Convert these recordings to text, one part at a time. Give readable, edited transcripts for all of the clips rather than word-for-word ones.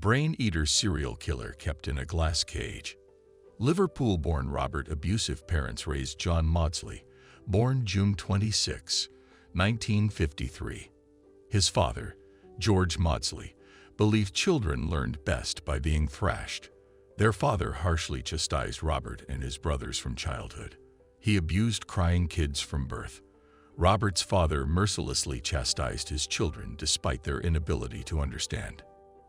Brain-eater serial killer kept in a glass cage. Liverpool-born Robert abusive parents raised John Maudsley, born June 26, 1953. His father, George Maudsley, believed children learned best by being thrashed. Their father harshly chastised Robert and his brothers from childhood. He abused crying kids from birth. Robert's father mercilessly chastised his children despite their inability to understand.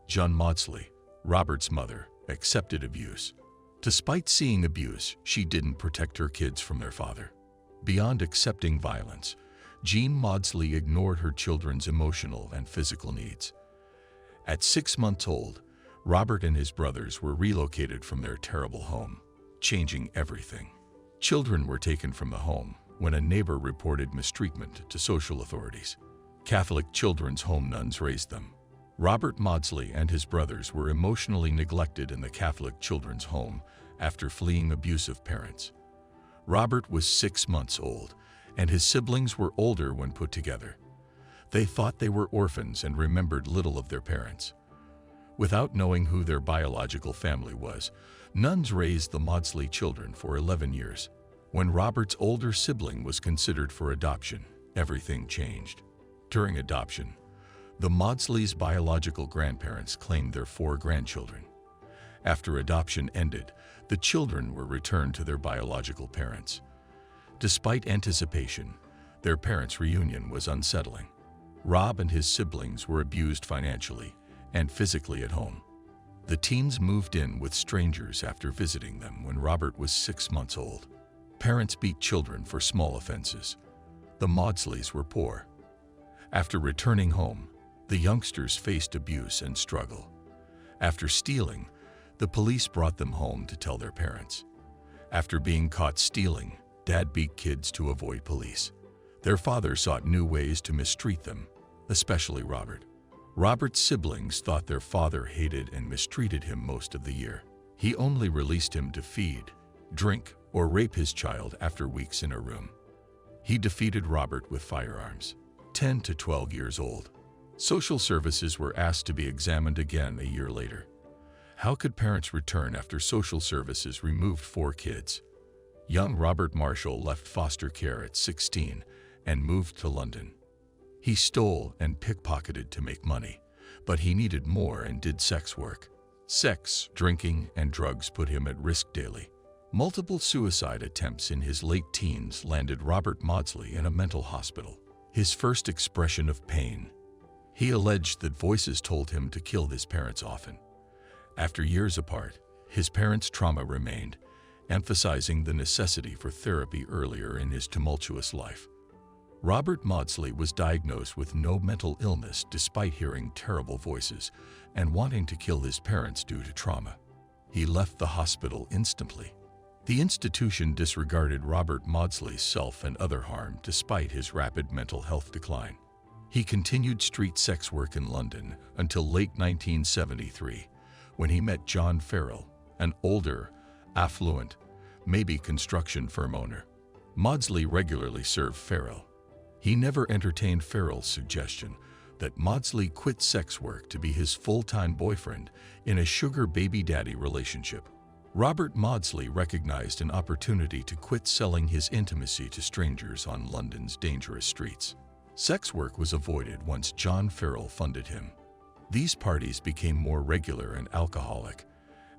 John Maudsley, Robert's mother, accepted abuse. Despite seeing abuse, she didn't protect her kids from their father. Beyond accepting violence, Jean Maudsley ignored her children's emotional and physical needs. At 6 months old, Robert and his brothers were relocated from their terrible home, changing everything. Children were taken from the home when a neighbor reported mistreatment to social authorities. Catholic Children's Home nuns raised them. Robert Maudsley and his brothers were emotionally neglected in the Catholic Children's Home after fleeing abusive parents. Robert was 6 months old, and his siblings were older when put together. They thought they were orphans and remembered little of their parents. Without knowing who their biological family was, nuns raised the Maudsley children for 11 years. When Robert's older sibling was considered for adoption, everything changed. During adoption, the Maudsleys' biological grandparents claimed their 4 grandchildren. After adoption ended, the children were returned to their biological parents. Despite anticipation, their parents' reunion was unsettling. Rob and his siblings were abused financially and physically at home. The teens moved in with strangers after visiting them when Robert was 6 months old. Parents beat children for small offenses. The Maudsleys were poor. After returning home, the youngsters faced abuse and struggle. After stealing, the police brought them home to tell their parents. After being caught stealing, Dad beat kids to avoid police. Their father sought new ways to mistreat them, especially Robert. Robert's siblings thought their father hated and mistreated him most of the year. He only released him to feed, drink, or rape his child after weeks in a room. He defeated Robert with firearms. 10 to 12 years old. Social services were asked to be examined again a year later. How could parents return after social services removed 4 kids? Young Robert Marshall left foster care at 16 and moved to London. He stole and pickpocketed to make money, but he needed more and did sex work. Sex, drinking, and drugs put him at risk daily. Multiple suicide attempts in his late teens landed Robert Maudsley in a mental hospital. His first expression of pain. He alleged that voices told him to kill his parents often. After years apart, his parents' trauma remained, emphasizing the necessity for therapy earlier in his tumultuous life. Robert Maudsley was diagnosed with no mental illness despite hearing terrible voices and wanting to kill his parents due to trauma. He left the hospital instantly. The institution disregarded Robert Maudsley's self and other harm despite his rapid mental health decline. He continued street sex work in London until late 1973, when he met John Farrell, an older, affluent, maybe construction firm owner. Maudsley regularly served Farrell. He never entertained Farrell's suggestion that Maudsley quit sex work to be his full-time boyfriend in a sugar baby daddy relationship. Robert Maudsley recognized an opportunity to quit selling his intimacy to strangers on London's dangerous streets. Sex work was avoided once John Farrell funded him. These parties became more regular and alcoholic.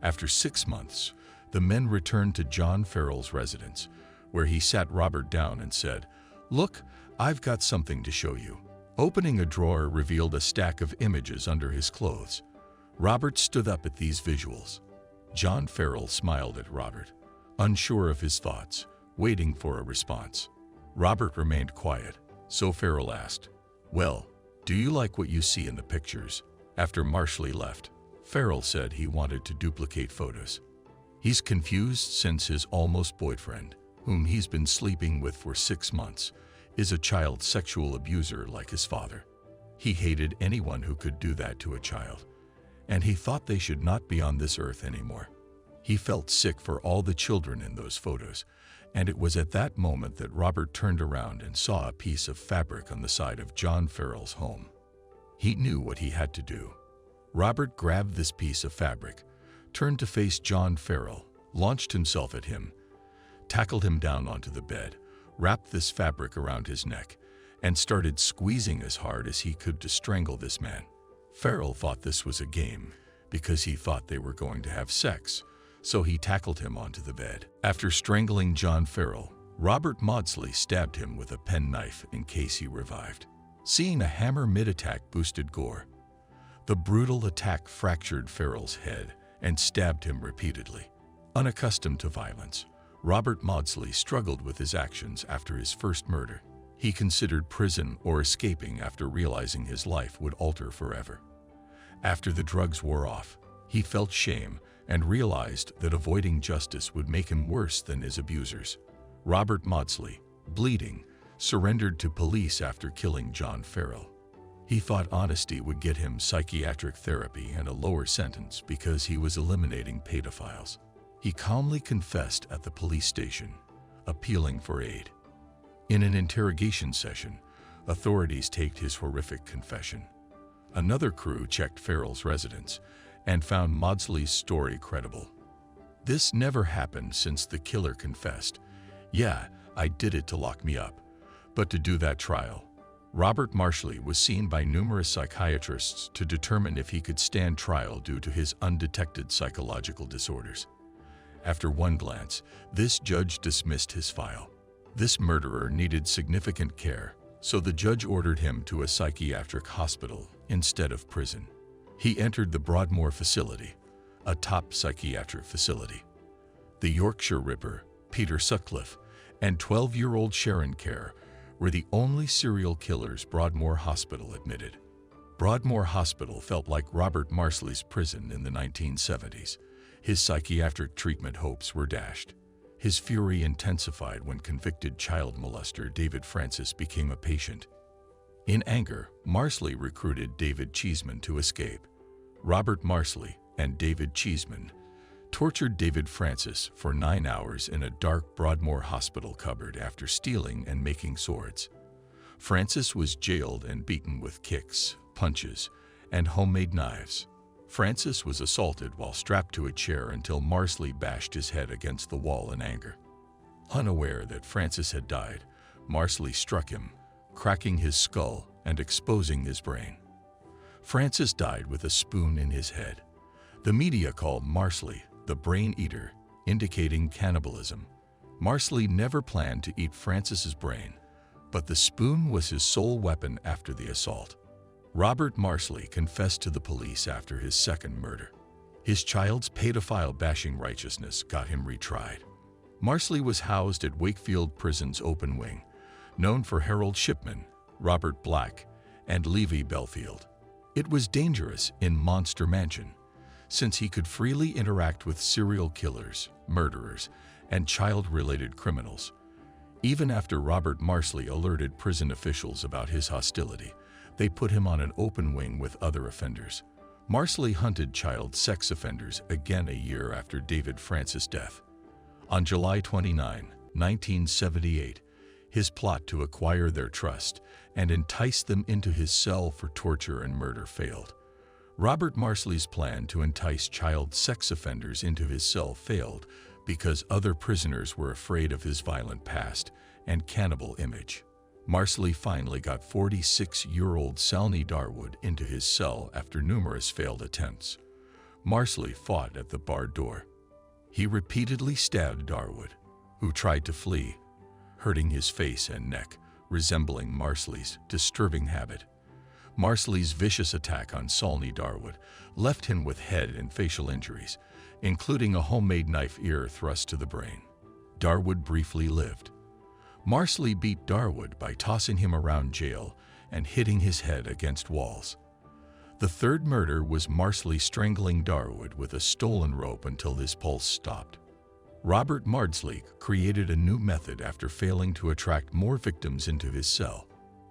After 6 months, the men returned to John Farrell's residence, where he sat Robert down and said, "Look, I've got something to show you." Opening a drawer revealed a stack of images under his clothes. Robert stood up at these visuals. John Farrell smiled at Robert, unsure of his thoughts, waiting for a response. Robert remained quiet, so Farrell asked, "Well, do you like what you see in the pictures?" After Maudsley left, Farrell said he wanted to duplicate photos. He's confused since his almost boyfriend, whom he's been sleeping with for 6 months, is a child sexual abuser like his father. He hated anyone who could do that to a child, and he thought they should not be on this earth anymore. He felt sick for all the children in those photos, and it was at that moment that Robert turned around and saw a piece of fabric on the side of John Farrell's home. He knew what he had to do. Robert grabbed this piece of fabric, turned to face John Farrell, launched himself at him, tackled him down onto the bed, wrapped this fabric around his neck, and started squeezing as hard as he could to strangle this man. Farrell thought this was a game because he thought they were going to have sex, so he tackled him onto the bed. After strangling John Farrell, Robert Maudsley stabbed him with a penknife in case he revived. Seeing a hammer mid-attack boosted gore. The brutal attack fractured Farrell's head and stabbed him repeatedly. Unaccustomed to violence, Robert Maudsley struggled with his actions after his first murder. He considered prison or escaping after realizing his life would alter forever. After the drugs wore off, he felt shame and realized that avoiding justice would make him worse than his abusers. Robert Maudsley, bleeding, surrendered to police after killing John Farrell. He thought honesty would get him psychiatric therapy and a lower sentence because he was eliminating pedophiles. He calmly confessed at the police station, appealing for aid. In an interrogation session, authorities taped his horrific confession. Another crew checked Farrell's residence and found Maudsley's story credible. This never happened since the killer confessed, "Yeah, I did it to lock me up." But to do that trial, Robert Maudsley was seen by numerous psychiatrists to determine if he could stand trial due to his undetected psychological disorders. After one glance, this judge dismissed his file. This murderer needed significant care, so the judge ordered him to a psychiatric hospital instead of prison. He entered the Broadmoor facility, a top psychiatric facility. The Yorkshire Ripper, Peter Sutcliffe, and 12-year-old Sharon Kerr were the only serial killers Broadmoor Hospital admitted. Broadmoor Hospital felt like Robert Maudsley's prison in the 1970s. His psychiatric treatment hopes were dashed. His fury intensified when convicted child molester David Francis became a patient. In anger, Maudsley recruited David Cheeseman to escape. Robert Maudsley and David Cheeseman tortured David Francis for 9 hours in a dark Broadmoor hospital cupboard after stealing and making swords. Francis was jailed and beaten with kicks, punches, and homemade knives. Francis was assaulted while strapped to a chair until Maudsley bashed his head against the wall in anger. Unaware that Francis had died, Maudsley struck him, cracking his skull and exposing his brain. Francis died with a spoon in his head. The media called Maudsley the brain eater, indicating cannibalism. Maudsley never planned to eat Francis's brain, but the spoon was his sole weapon after the assault. Robert Maudsley confessed to the police after his second murder. His child's pedophile-bashing righteousness got him retried. Maudsley was housed at Wakefield Prison's open wing, known for Harold Shipman, Robert Black, and Levi Belfield. It was dangerous in Monster Mansion, since he could freely interact with serial killers, murderers, and child-related criminals. Even after Robert Maudsley alerted prison officials about his hostility, they put him on an open wing with other offenders. Maudsley hunted child sex offenders again a year after David Francis' death. On July 29, 1978, his plot to acquire their trust and entice them into his cell for torture and murder failed. Robert Maudsley's plan to entice child sex offenders into his cell failed because other prisoners were afraid of his violent past and cannibal image. Maudsley finally got 46-year-old Salney Darwood into his cell after numerous failed attempts. Maudsley fought at the barred door. He repeatedly stabbed Darwood, who tried to flee, hurting his face and neck, resembling Maudsley's disturbing habit. Maudsley's vicious attack on Salney Darwood left him with head and facial injuries, including a homemade knife ear thrust to the brain. Darwood briefly lived. Maudsley beat Darwood by tossing him around jail and hitting his head against walls. The third murder was Maudsley strangling Darwood with a stolen rope until his pulse stopped. Robert Maudsley created a new method after failing to attract more victims into his cell.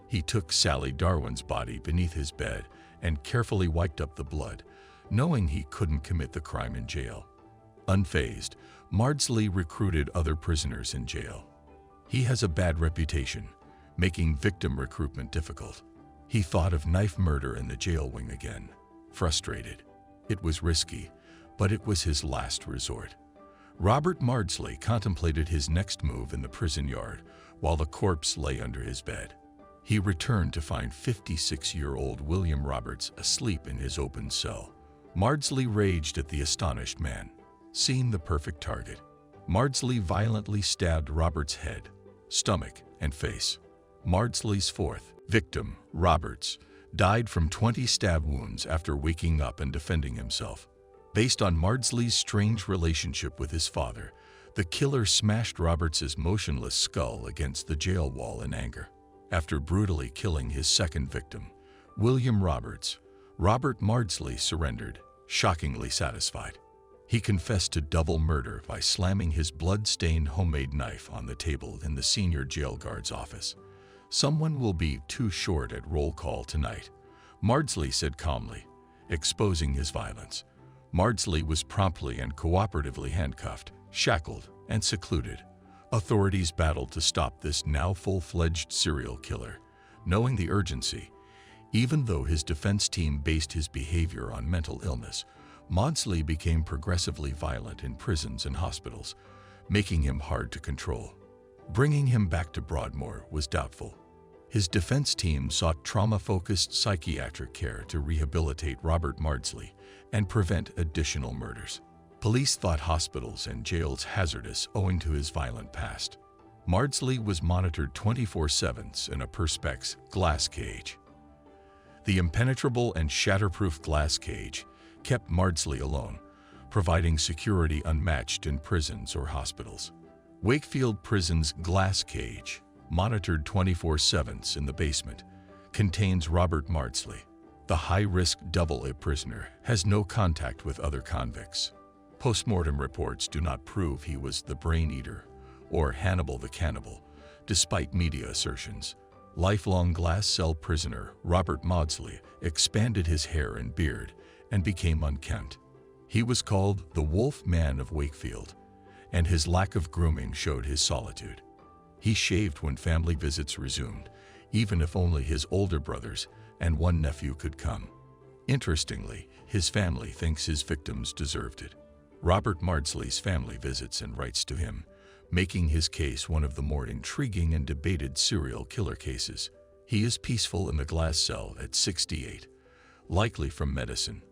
He took Sally Darwin's body beneath his bed and carefully wiped up the blood, knowing he couldn't commit the crime in jail. Unfazed, Maudsley recruited other prisoners in jail. He has a bad reputation, making victim recruitment difficult. He thought of knife murder in the jail wing again. frustrated. It was risky, but it was his last resort. Robert Maudsley contemplated his next move in the prison yard while the corpse lay under his bed. He returned to find 56-year-old William Roberts asleep in his open cell. Maudsley raged at the astonished man. Seeing the perfect target, Maudsley violently stabbed Roberts' head, stomach, and face. Maudsley's fourth victim, Roberts, died from 20 stab wounds after waking up and defending himself. Based on Maudsley's strange relationship with his father, the killer smashed Roberts' motionless skull against the jail wall in anger. After brutally killing his second victim, William Roberts, Robert Maudsley surrendered, shockingly satisfied. He confessed to double murder by slamming his blood-stained homemade knife on the table in the senior jail guard's office. "Someone will be too short at roll call tonight," Maudsley said calmly, exposing his violence. Maudsley was promptly and cooperatively handcuffed, shackled, and secluded. Authorities battled to stop this now full-fledged serial killer. Knowing the urgency, even though his defense team based his behavior on mental illness, Maudsley became progressively violent in prisons and hospitals, making him hard to control. Bringing him back to Broadmoor was doubtful. His defense team sought trauma-focused psychiatric care to rehabilitate Robert Maudsley and prevent additional murders. Police thought hospitals and jails hazardous owing to his violent past. Maudsley was monitored 24/7 in a perspex glass cage. The impenetrable and shatterproof glass cage kept Maudsley alone, providing security unmatched in prisons or hospitals. Wakefield Prison's glass cage, monitored 24/7 in the basement, contains Robert Maudsley. The high-risk double-A prisoner has no contact with other convicts. Postmortem reports do not prove he was the brain eater or Hannibal the Cannibal, despite media assertions. Lifelong glass cell prisoner Robert Maudsley expanded his hair and beard and became unkempt. He was called the Wolf Man of Wakefield, and his lack of grooming showed his solitude. He shaved when family visits resumed, even if only his older brothers and one nephew could come. Interestingly, his family thinks his victims deserved it. Robert Maudsley's family visits and writes to him, making his case one of the more intriguing and debated serial killer cases. He is peaceful in the glass cell at 68, likely from medicine.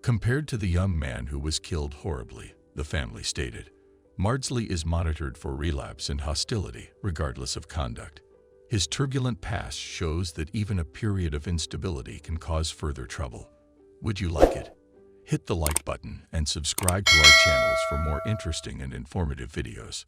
Compared to the young man who was killed horribly, the family stated, Maudsley is monitored for relapse and hostility, regardless of conduct. His turbulent past shows that even a period of instability can cause further trouble. Would you like it? Hit the like button and subscribe to our channels for more interesting and informative videos.